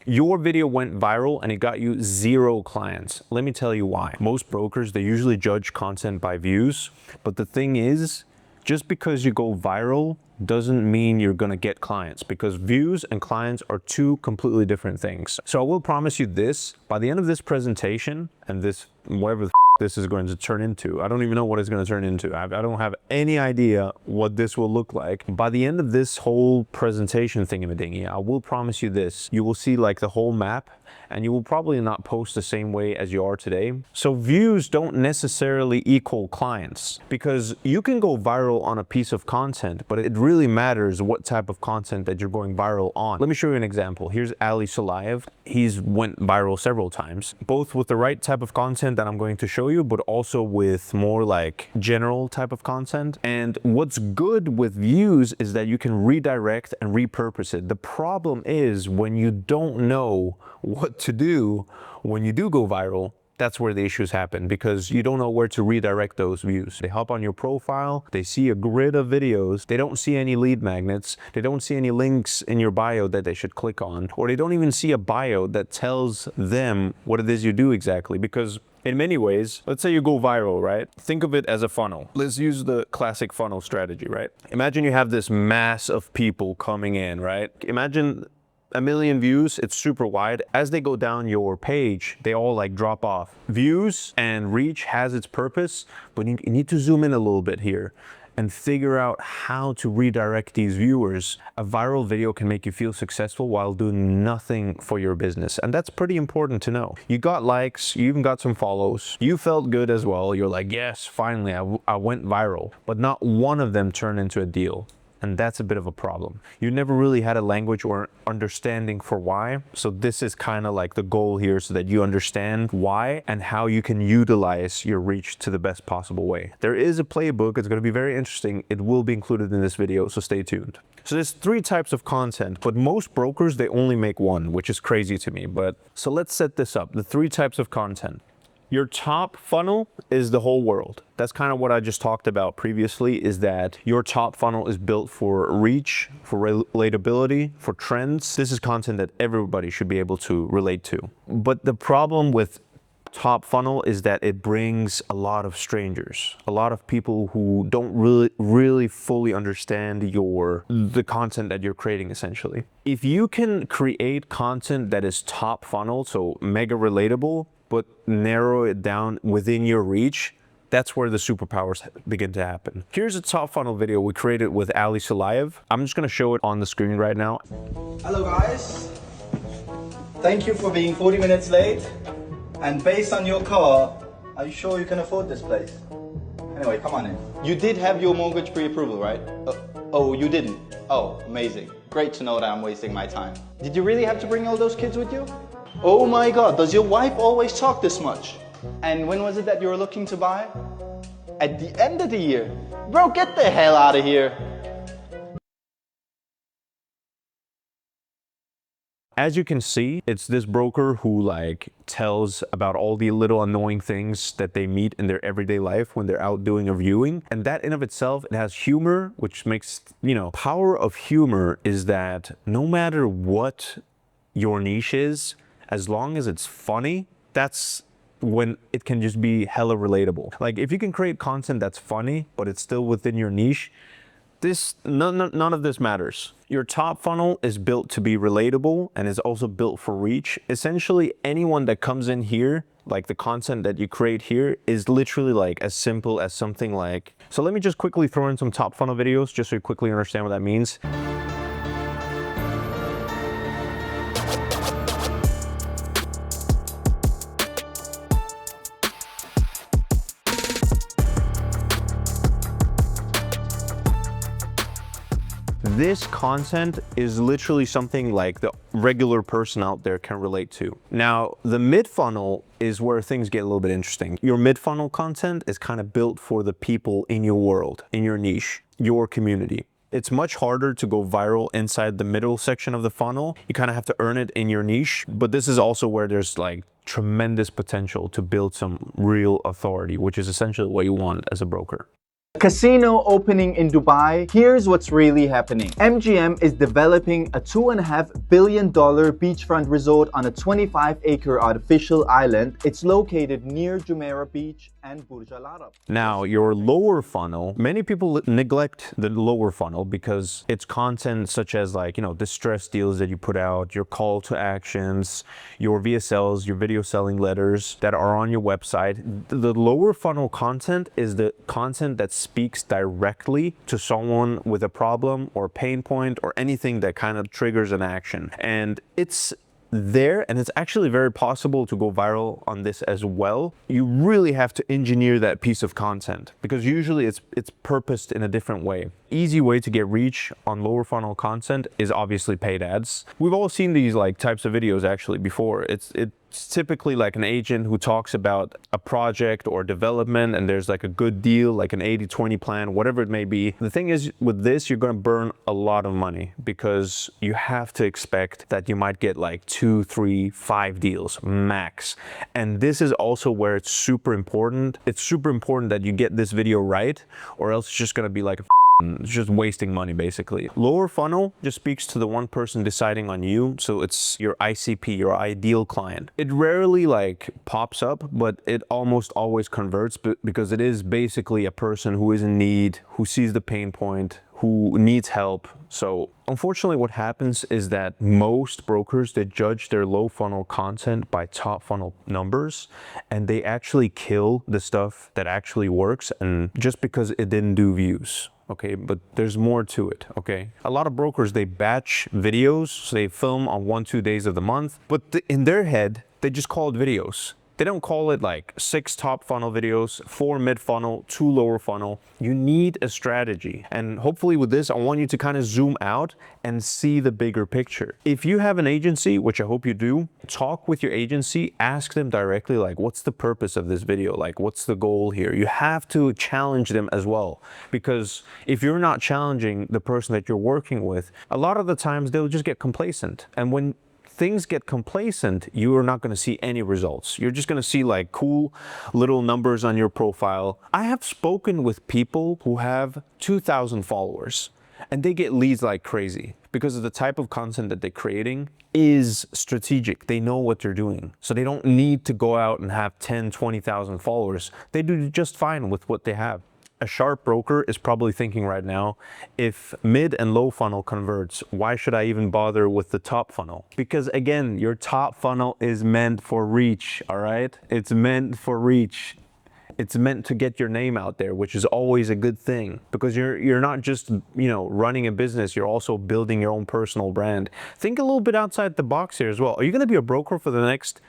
Your video went viral and it got you 0 clients. Let me tell you why. Most brokers, they usually judge content by views, but the thing is, just because you go viral doesn't mean you're gonna get clients, because views and clients are 2 completely different things. So I will promise you this, by the end of this presentation, and this, whatever the this is going to turn into, I don't even know what it's going to turn into. I don't have any idea what this will look like. By the end of this whole presentation thingamadingy, I will promise you this, you will see like the whole map, and you will probably not post the same way as you are today. So views don't necessarily equal clients, because you can go viral on a piece of content, but it really matters what type of content that you're going viral on. Let me show you an example. Here's Ali Sulaev. He's went viral several times, both with the right type of content that I'm going to show you, but also with more like general type of content. And what's good with views is that you can redirect and repurpose it. The problem is when you don't know what to do when you do go viral, that's where the issues happen, because you don't know where to redirect those views. They hop on your profile, they see a grid of videos, they don't see any lead magnets, they don't see any links in your bio that they should click on, or they don't even see a bio that tells them what it is you do exactly. Because in many ways, let's say you go viral, right? Think of it as a funnel. Let's use the classic funnel strategy, right? Imagine you have this mass of people coming in, right? Imagine 1 million views, it's super wide. As they go down your page, they all like drop off. Views and reach has its purpose, but you need to zoom in a little bit here and figure out how to redirect these viewers. A viral video can make you feel successful while doing nothing for your business. And that's pretty important to know. You got likes, you even got some follows. You felt good as well. You're like, yes, finally, I went viral. But not one of them turned into a deal. And that's a bit of a problem. You never really had a language or understanding for why. So this is kind of like the goal here, so that you understand why and how you can utilize your reach to the best possible way. There is a playbook. It's going to be very interesting. It will be included in this video, so stay tuned. So there's 3 types of content, but most brokers, they only make 1, which is crazy to me. But so let's set this up. The 3 types of content. Your top funnel is the whole world. That's kind of what I just talked about previously, is that your top funnel is built for reach, for relatability, for trends. This is content that everybody should be able to relate to. But the problem with top funnel is that it brings a lot of strangers, a lot of people who don't really fully understand the content that you're creating, essentially. If you can create content that is top funnel, so mega relatable, but narrow it down within your reach, that's where the superpowers begin to happen. Here's a top funnel video we created with Ali Sulaev. I'm just gonna show it on the screen right now. Hello guys, thank you for being 40 minutes late. And based on your car, are you sure you can afford this place? Anyway, come on in. You did have your mortgage pre-approval, right? Oh, you didn't? Oh, amazing. Great to know that I'm wasting my time. Did you really have to bring all those kids with you? Oh my God, does your wife always talk this much? And when was it that you were looking to buy? At the end of the year? Bro, get the hell out of here. As you can see, it's this broker who like tells about all the little annoying things that they meet in their everyday life when they're out doing a viewing. And that in of itself, it has humor, which makes, power of humor is that no matter what your niche is, as long as it's funny, that's when it can just be hella relatable. Like if you can create content that's funny, but it's still within your niche, none of this matters. Your top funnel is built to be relatable and is also built for reach. Essentially, anyone that comes in here, like the content that you create here, is literally like as simple as something like, so let me just quickly throw in some top funnel videos just so you quickly understand what that means. This content is literally something like the regular person out there can relate to. Now, the mid-funnel is where things get a little bit interesting. Your mid-funnel content is kind of built for the people in your world, in your niche, your community. It's much harder to go viral inside the middle section of the funnel. You kind of have to earn it in your niche, but this is also where there's like tremendous potential to build some real authority, which is essentially what you want as a broker. Casino opening in Dubai. Here's what's really happening. MGM is developing a $2.5 billion beachfront resort on a 25-acre artificial island. It's located near Jumeirah Beach and Burj Al Arab. Now, your lower funnel, many people neglect the lower funnel because it's content such as like, distress deals that you put out, your call to actions, your VSLs, your video selling letters that are on your website. The lower funnel content is the content that speaks directly to someone with a problem or pain point or anything that kind of triggers an action. And it's there, and it's actually very possible to go viral on this as well. You really have to engineer that piece of content because usually it's purposed in a different way. Easy way to get reach on lower funnel content is obviously paid ads. We've all seen these like types of videos actually before. It's typically like an agent who talks about a project or development and there's like a good deal, like an 80-20 plan, whatever it may be. The thing is with this, you're going to burn a lot of money because you have to expect that you might get like 2, 3, 5 deals max. And this is also where it's super important. It's super important that you get this video right, or else it's just going to be like it's just wasting money basically. Lower funnel just speaks to the one person deciding on you. So it's your ICP, your ideal client. It rarely like pops up, but it almost always converts because it is basically a person who is in need, who sees the pain point, who needs help. So unfortunately what happens is that most brokers, they judge their low funnel content by top funnel numbers, and they actually kill the stuff that actually works, and just because it didn't do views. Okay, but there's more to it, okay? A lot of brokers, they batch videos, so they film on 1-2 days of the month, but in their head, they just call it videos. They don't call it like 6 top funnel videos, 4 mid funnel, 2 lower funnel. You need a strategy. And hopefully with this, I want you to kind of zoom out and see the bigger picture. If you have an agency, which I hope you do, talk with your agency, ask them directly, like, what's the purpose of this video? Like, what's the goal here? You have to challenge them as well, because if you're not challenging the person that you're working with, a lot of the times they'll just get complacent. And when things get complacent, you are not going to see any results. You're just going to see like cool little numbers on your profile. I have spoken with people who have 2,000 followers and they get leads like crazy because of the type of content that they're creating is strategic. They know what they're doing. So they don't need to go out and have 10, 20,000 followers. They do just fine with what they have. A sharp broker is probably thinking right now, if mid and low funnel converts, why should I even bother with the top funnel? Because again, your top funnel is meant for reach, all right? It's meant for reach. It's meant to get your name out there, which is always a good thing, because you're not just, running a business, you're also building your own personal brand. Think a little bit outside the box here as well. Are you going to be a broker for the next,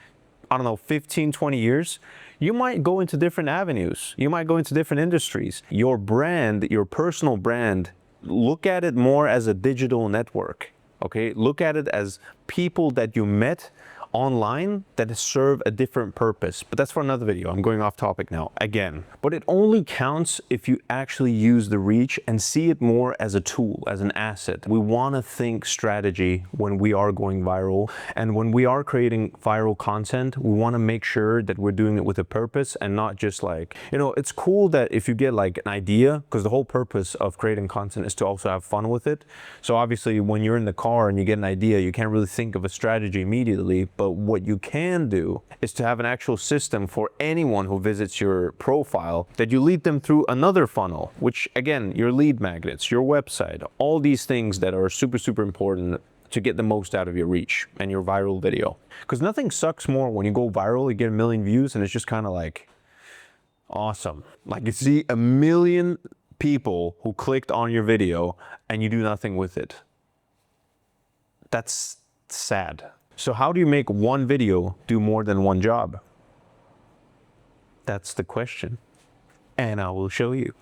15, 20 years? You might go into different avenues. You might go into different industries. Your brand, your personal brand, look at it more as a digital network, okay? Look at it as people that you met online that serve a different purpose. But that's for another video. I'm going off topic now again. But it only counts if you actually use the reach and see it more as a tool, as an asset. We want to think strategy when we are going viral. And when we are creating viral content, we want to make sure that we're doing it with a purpose and not just like, it's cool that if you get like an idea, because the whole purpose of creating content is to also have fun with it. So obviously when you're in the car and you get an idea, you can't really think of a strategy immediately. But what you can do is to have an actual system for anyone who visits your profile, that you lead them through another funnel, which again, your lead magnets, your website, all these things that are super, super important to get the most out of your reach and your viral video. Because nothing sucks more when you go viral, you get 1 million views and it's just kind of like awesome. Like you see 1 million people who clicked on your video and you do nothing with it. That's sad. So how do you make one video do more than one job? That's the question. And I will show you.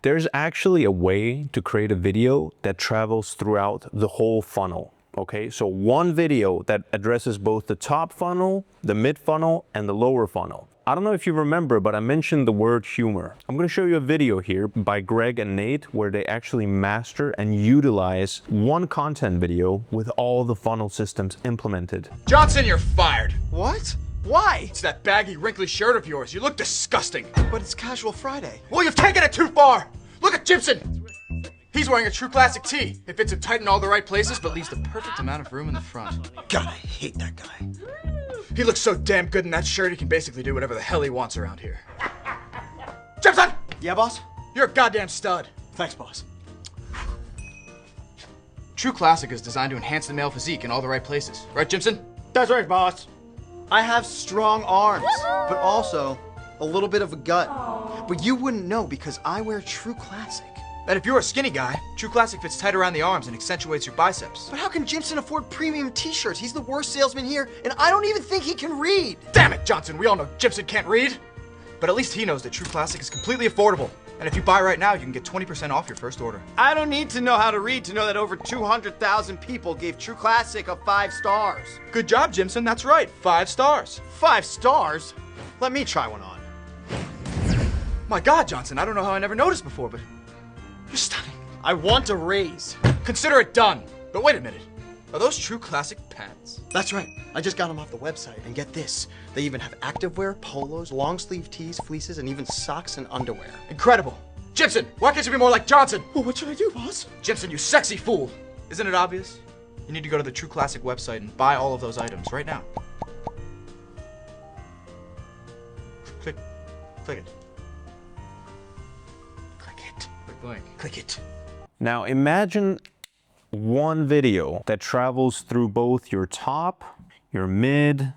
There's actually a way to create a video that travels throughout the whole funnel. Okay, so one video that addresses both the top funnel, the mid funnel, and the lower funnel. I don't know if you remember, but I mentioned the word humor. I'm going to show you a video here by Greg and Nate where they actually master and utilize one content video with all the funnel systems implemented. Johnson, you're fired. What? Why? It's that baggy, wrinkly shirt of yours. You look disgusting. But it's Casual Friday. Well, you've taken it too far. Look at Gibson. He's wearing a true classic tee. It fits him tight in all the right places, but leaves the perfect amount of room in the front. God, I hate that guy. He looks so damn good in that shirt, he can basically do whatever the hell he wants around here. Gibson! Yeah, boss? You're a goddamn stud. Thanks, boss. True Classic is designed to enhance the male physique in all the right places. Right, Jimson? That's right, boss. I have strong arms, but also a little bit of a gut. But you wouldn't know because I wear True Classic. And if you're a skinny guy, True Classic fits tight around the arms and accentuates your biceps. But how can Jimson afford premium t-shirts? He's the worst salesman here, and I don't even think he can read. Damn it, Johnson, we all know Jimson can't read. But at least he knows that True Classic is completely affordable. And if you buy right now, you can get 20% off your first order. I don't need to know how to read to know that over 200,000 people gave True Classic a 5 stars. Good job, Jimson, that's right, 5 stars. 5 stars? Let me try one on. My God, Johnson, I don't know how I never noticed before, but you're stunning. I want a raise. Consider it done. But wait a minute. Are those True Classic pants? That's right. I just got them off the website. And get this. They even have activewear, polos, long sleeve tees, fleeces, and even socks and underwear. Incredible. Jimson, why can't you be more like Johnson? Well, what should I do, boss? Jimson, you sexy fool. Isn't it obvious? You need to go to the True Classic website and buy all of those items right now. Click it. Click it. Click blank. Click it. Now imagine one video that travels through both your top, your mid,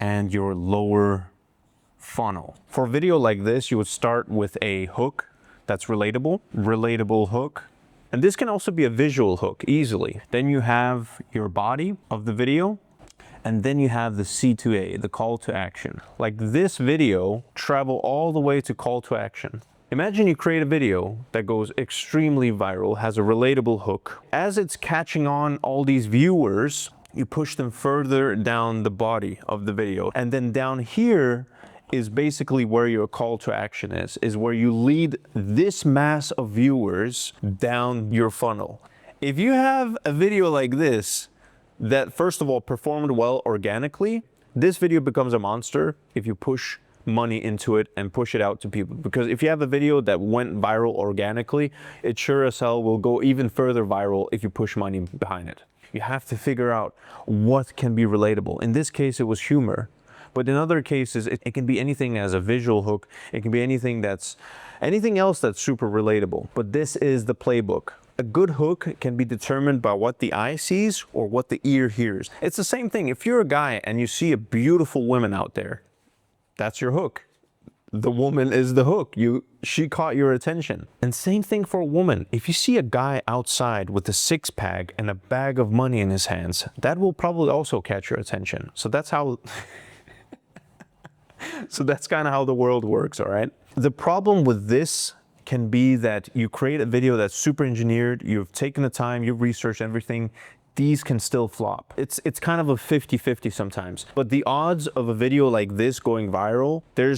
and your lower funnel. For a video like this, you would start with a hook that's relatable hook. And this can also be a visual hook easily. Then you have your body of the video, and then you have the C2A, the call to action. Like this video, travel all the way to call to action. Imagine you create a video that goes extremely viral, has a relatable hook. As it's catching on all these viewers, you push them further down the body of the video. And then down here is basically where your call to action is where you lead this mass of viewers down your funnel. If you have a video like this that first of all performed well organically, this video becomes a monster if you push money into it and push it out to people. Because if you have a video that went viral organically, it sure as hell will go even further viral if you push money behind it. You have to figure out what can be relatable. In this case, it was humor. But in other cases, it can be anything as a visual hook. It can be anything else that's super relatable. But this is the playbook. A good hook can be determined by what the eye sees or what the ear hears. It's the same thing. If you're a guy and you see a beautiful woman out there, that's your hook. The woman is the hook. She caught your attention. And same thing for a woman. If you see a guy outside with a six-pack and a bag of money in his hands, that will probably also catch your attention. So that's how... So that's kind of how the world works, all right? The problem with this can be that you create a video that's super engineered, you've taken the time, you've researched everything, these can still flop. It's kind of a 50-50 sometimes. But the odds of a video like this going viral, there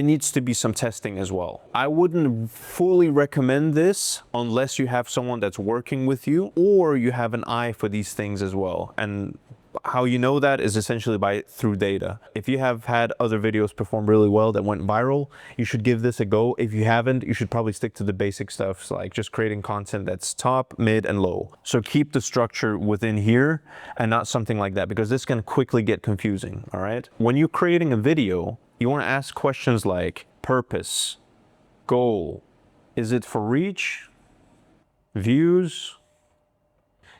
needs to be some testing as well. I wouldn't fully recommend this unless you have someone that's working with you or you have an eye for these things as well. And how you know that is essentially through data. If you have had other videos perform really well that went viral, you should give this a go. If you haven't, you should probably stick to the basic stuff, like just creating content that's top, mid, and low. So keep the structure within here and not something like that, because this can quickly get confusing, all right? When you're creating a video, you want to ask questions like purpose, goal, is it for reach, views?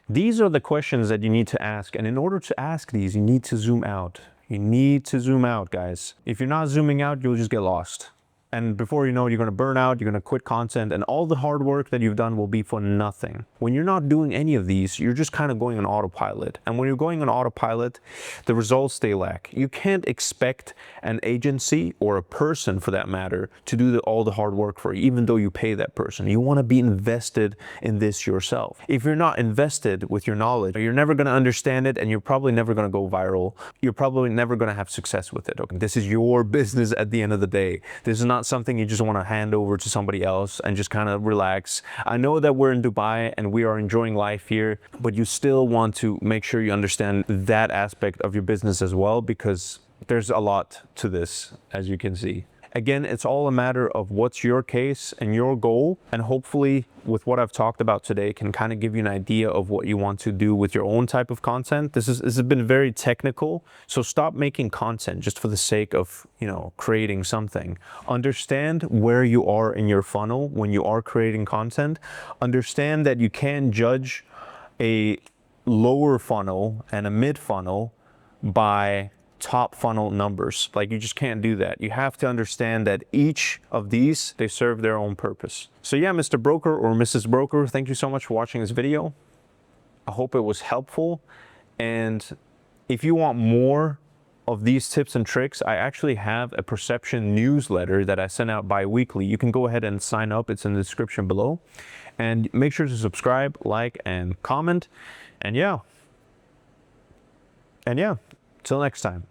These are the questions that you need to ask. And in order to ask these, you need to zoom out. You need to zoom out, guys. If you're not zooming out, you'll just get lost. And before you know it, you're going to burn out, you're going to quit content, and all the hard work that you've done will be for nothing. When you're not doing any of these, you're just kind of going on autopilot. And when you're going on autopilot, the results they lack. You can't expect an agency or a person, for that matter, to do all the hard work for you, even though you pay that person. You want to be invested in this yourself. If you're not invested with your knowledge, you're never going to understand it, and you're probably never going to go viral. You're probably never going to have success with it. Okay? This is your business at the end of the day. This is not something you just want to hand over to somebody else and just kind of relax. I know that we're in Dubai and we are enjoying life here, but you still want to make sure you understand that aspect of your business as well, because there's a lot to this, as you can see. Again, it's all a matter of what's your case and your goal, and hopefully with what I've talked about today can kind of give you an idea of what you want to do with your own type of content. This has been very technical, so stop making content just for the sake of, you know, creating something. Understand where you are in your funnel when you are creating content. Understand that you can judge a lower funnel and a mid funnel by top funnel numbers. Like, you just can't do that. You have to understand that each of these, they serve their own purpose. So yeah, Mr. Broker or Mrs. Broker, thank you so much for watching this video. I hope it was helpful. And if you want more of these tips and tricks, I actually have a perception newsletter that I send out bi-weekly. You can go ahead and sign up. It's in the description below. And make sure to subscribe, like, and comment. And yeah, till next time.